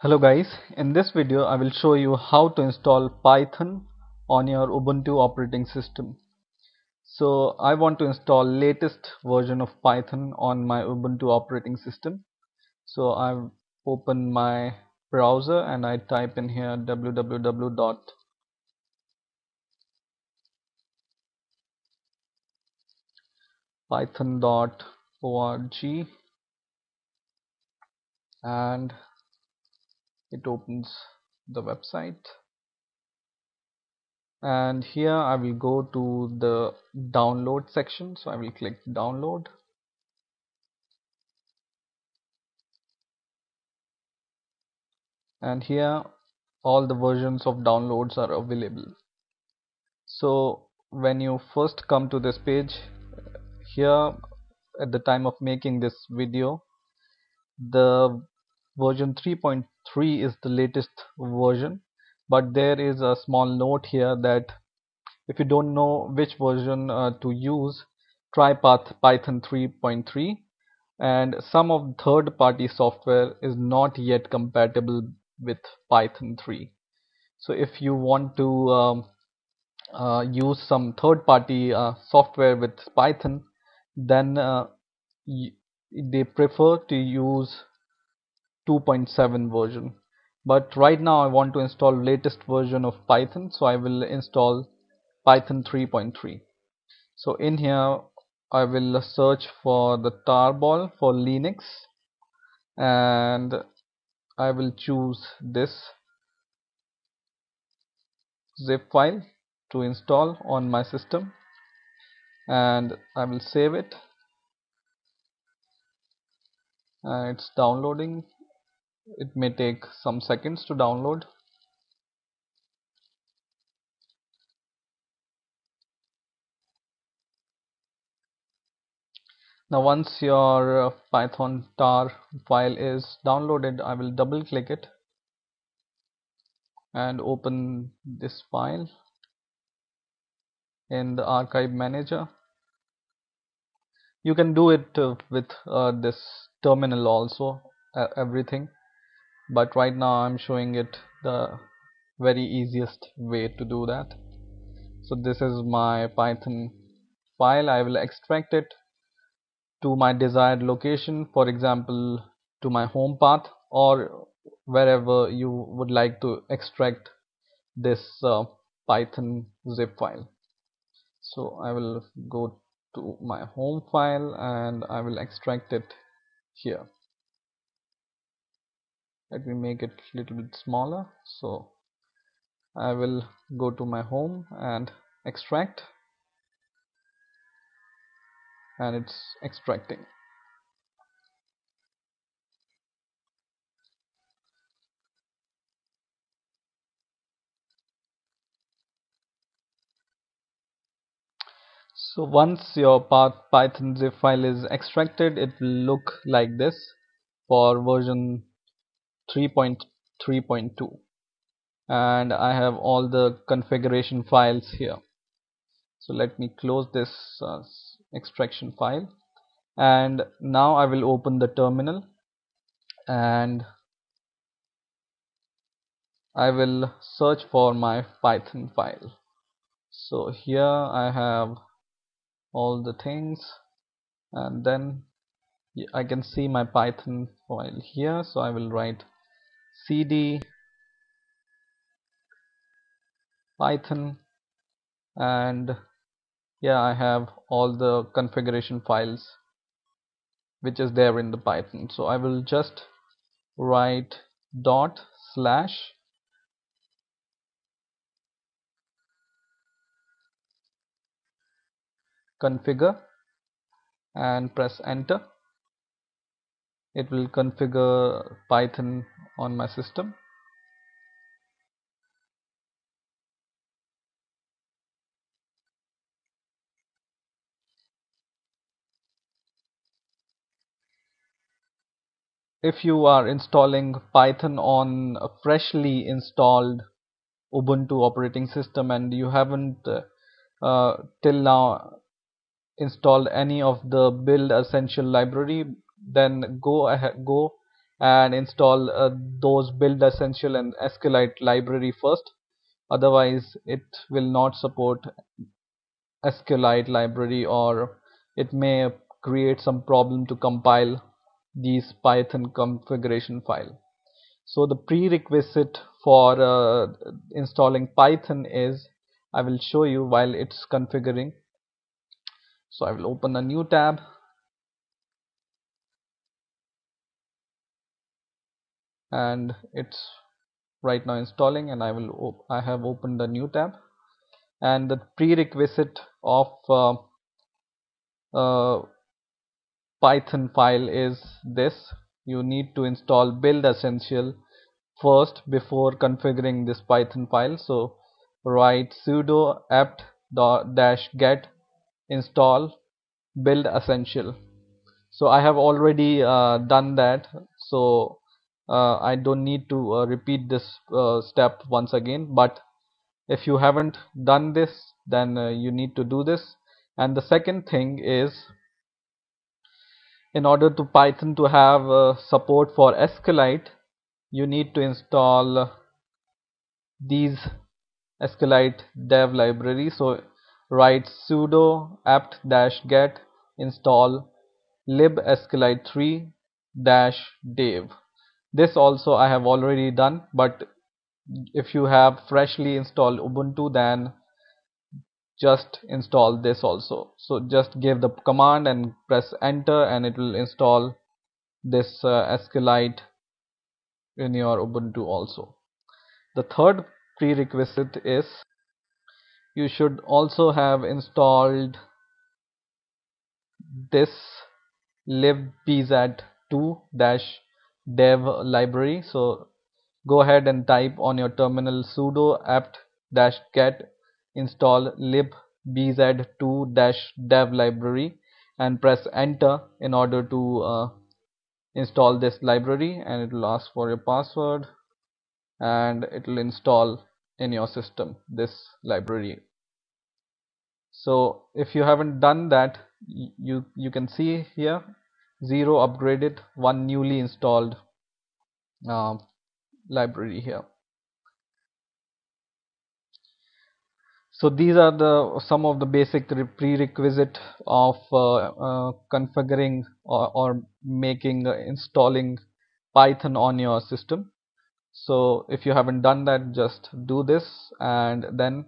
Hello guys, in this video I will show you how to install Python on your Ubuntu operating system. So I want to install latest version of Python on my Ubuntu operating system. So I've opened my browser and I type in here www.python.org and it opens the website. And here I will go to the download section, so I will click download, and here all the versions of downloads are available. So when you first come to this page, here at the time of making this video, the version 3.3 is the latest version, but there is a small note here that if you don't know which version to use, try Python 3.3, and some of third-party software is not yet compatible with Python 3. So if you want to use some third-party software with Python, then they prefer to use 2.7 version. But right now I want to install latest version of Python, so I will install Python 3.3. So in here I will search for the tarball for Linux, and I will choose this zip file to install on my system, and I will save it. It's downloading. It may take some seconds to download. Now once your Python tar file is downloaded, I will double click it and open this file in the archive manager. You can do it with this terminal also, everything, but right now I'm showing it the very easiest way to do that. So this is my Python file. I will extract it to my desired location, for example to my home path, or wherever you would like to extract this Python zip file. So I will go to my home file and I will extract it here. Let me make it a little bit smaller. So I will go to my home and extract, and it's extracting. So once your Python zip file is extracted, it will look like this for version 3.3.2, and I have all the configuration files here. So let me close this extraction file, and now I will open the terminal and I will search for my Python file. So here I have all the things, and then I can see my Python file here. So I will write cd python, and yeah, I have all the configuration files which is there in the Python. So I will just write dot slash configure and press enter. It will configure Python on my system. If you are installing Python on a freshly installed Ubuntu operating system and you haven't till now installed any of the build essential library, then go and install those build essential and SQLite library first. Otherwise it will not support SQLite library, or it may create some problem to compile these Python configuration file. So the prerequisite for installing Python is, I will show you while it's configuring. So I will open a new tab, and it's right now installing, and I have opened a new tab. And the prerequisite of uh, Python file is this: you need to install build essential first before configuring this Python file. So write sudo apt dash get install build essential. So I have already done that, so I don't need to repeat this step once again. But if you haven't done this, then you need to do this. And the second thing is, in order to Python to have support for SQLite, you need to install these SQLite dev library. So write sudo apt-get install libsqlite3 dev. This also I have already done, but if you have freshly installed Ubuntu, then just install this also. So just give the command and press enter, and it will install this SQLite in your Ubuntu also. The third prerequisite is, you should also have installed this libpz2-dev library. So go ahead and type on your terminal sudo apt-get install libpz2-dev library and press enter in order to install this library, and it will ask for your password, and it will install in your system this library. So if you haven't done that, you can see here 0 upgraded, 1 newly installed uh, library here. So these are the some of the basic prerequisite of configuring or making installing Python on your system. So if you haven't done that, just do this. And then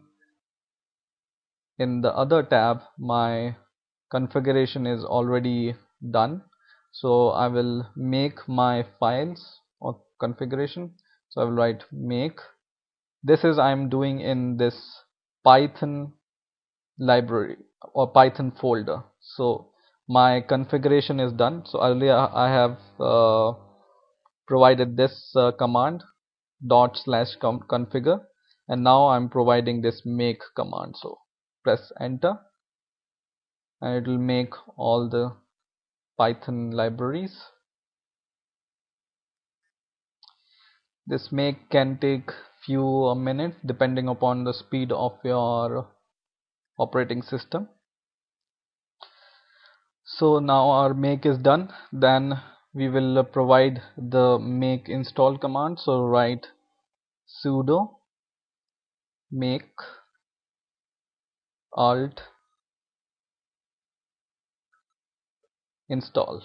in the other tab, my configuration is already done. So I will make my files or configuration. So I will write make. This is I'm doing in this Python library or Python folder. So my configuration is done. So earlier I have provided this command /configure, and now I'm providing this make command. So press enter, and it will make all the Python libraries. This make can take few minutes depending upon the speed of your operating system. So now our make is done. Then we will provide the make install command. So write sudo make alt install.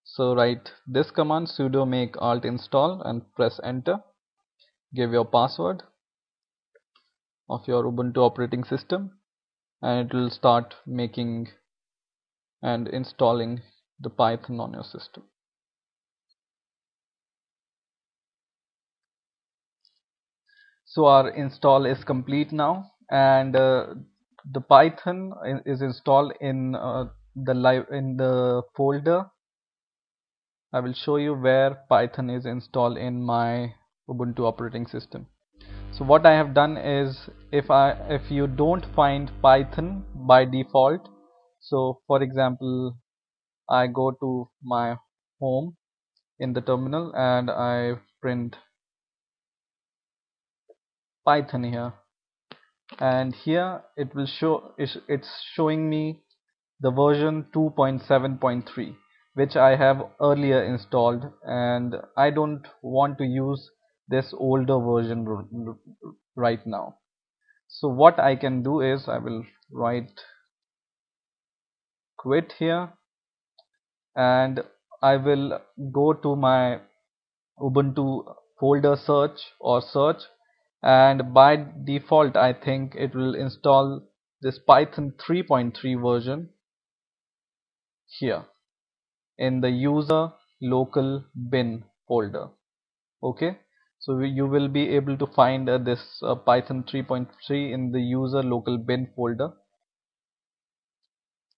So write this command sudo make alt install and press enter. Give your password of your Ubuntu operating system, and it will start making and installing the Python on your system. So our install is complete now, and the Python is installed in the folder. I will show you where Python is installed in my Ubuntu operating system. So what I have done is, if you don't find Python by default, so for example, I go to my home in the terminal and I print Python here, and here it will show, it's showing me the version 2.7.3. which I have earlier installed, and I don't want to use this older version right now. So what I can do is I will write quit here, and I will go to my Ubuntu folder search or search, and by default I think it will install this Python 3.3 version here in the user local bin folder. Okay, so you will be able to find this Python 3.3 in the user local bin folder.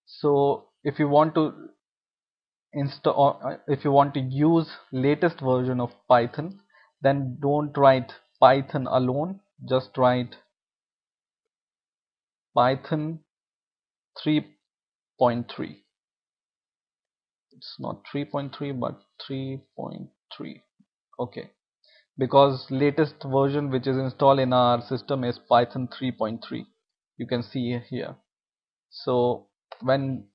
So if you want to install, if you want to use latest version of Python, then don't write Python alone, just write Python 3.3. It's not 3.3 but 3.3. Okay, because latest version which is installed in our system is Python 3.3. You can see here. So when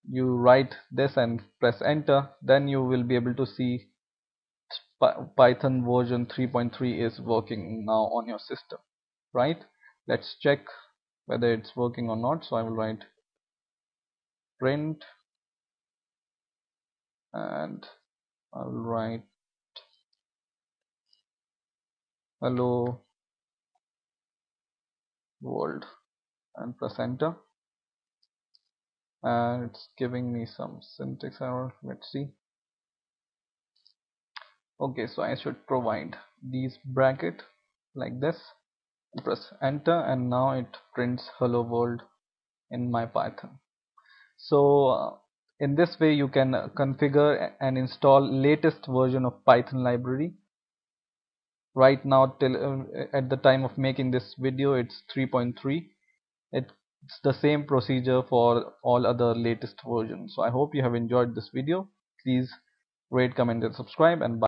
you write this and press enter, then you will be able to see Python version 3.3 is working now on your system, right? Let's check whether it's working or not. So I will write print, and I will write hello world and press enter, and it's giving me some syntax error. Let's see. Okay, so I should provide these bracket like this, press enter, and now it prints hello world in my Python. So in this way you can configure and install latest version of Python library. Right now, till at the time of making this video, it's 3.3. It's the same procedure for all other latest versions. So I hope you have enjoyed this video. Please rate, comment and subscribe, and bye.